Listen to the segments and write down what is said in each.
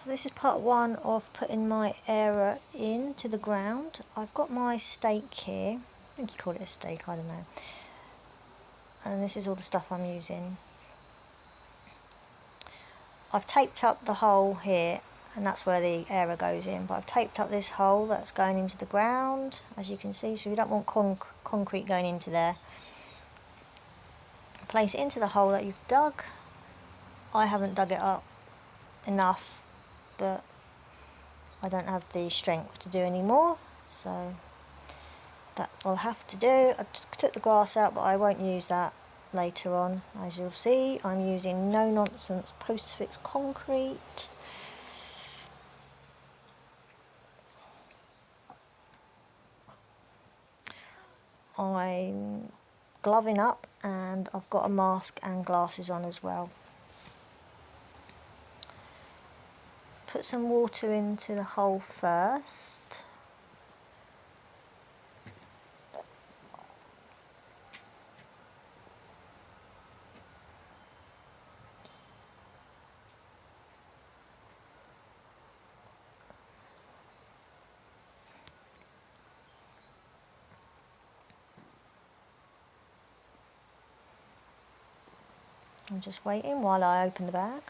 So this is part one of putting my area into the ground. I've got my stake here. I think you call it a stake, I don't know. And this is all the stuff I'm using. I've taped up the hole here, and that's where the area goes in, but I've taped up this hole that's going into the ground, as you can see, so you don't want concrete going into there. Place it into the hole that you've dug. I haven't dug it up enough, but I don't have the strength to do any more, so that I'll have to do. I took the grass out, but I won't use that later on. As you'll see, I'm using no nonsense post-fix concrete. I'm gloving up and I've got a mask and glasses on as well. Put some water into the hole first. I'm just waiting while I open the bag.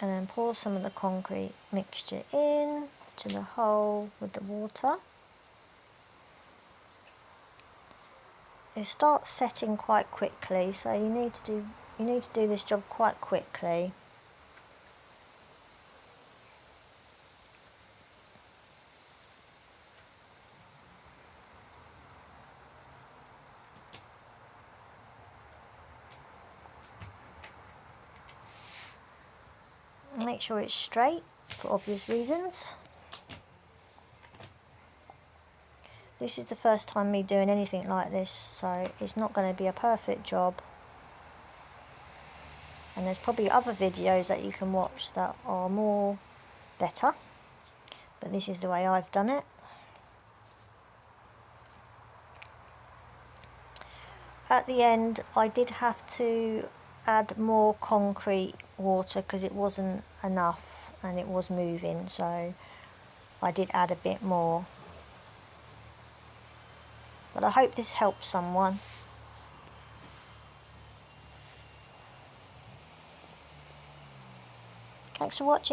And then pour some of the concrete mixture in to the hole with the water. It starts setting quite quickly, so you need to do this job quite quickly. Make sure it's straight for obvious reasons. This is the first time me doing anything like this, so it's not going to be a perfect job. And there's probably other videos that you can watch that are more better, but this is the way I've done it. At the end, I did have to add more concrete water because it wasn't enough and it was moving, so I did add a bit more. But I hope this helps someone. Thanks for watching.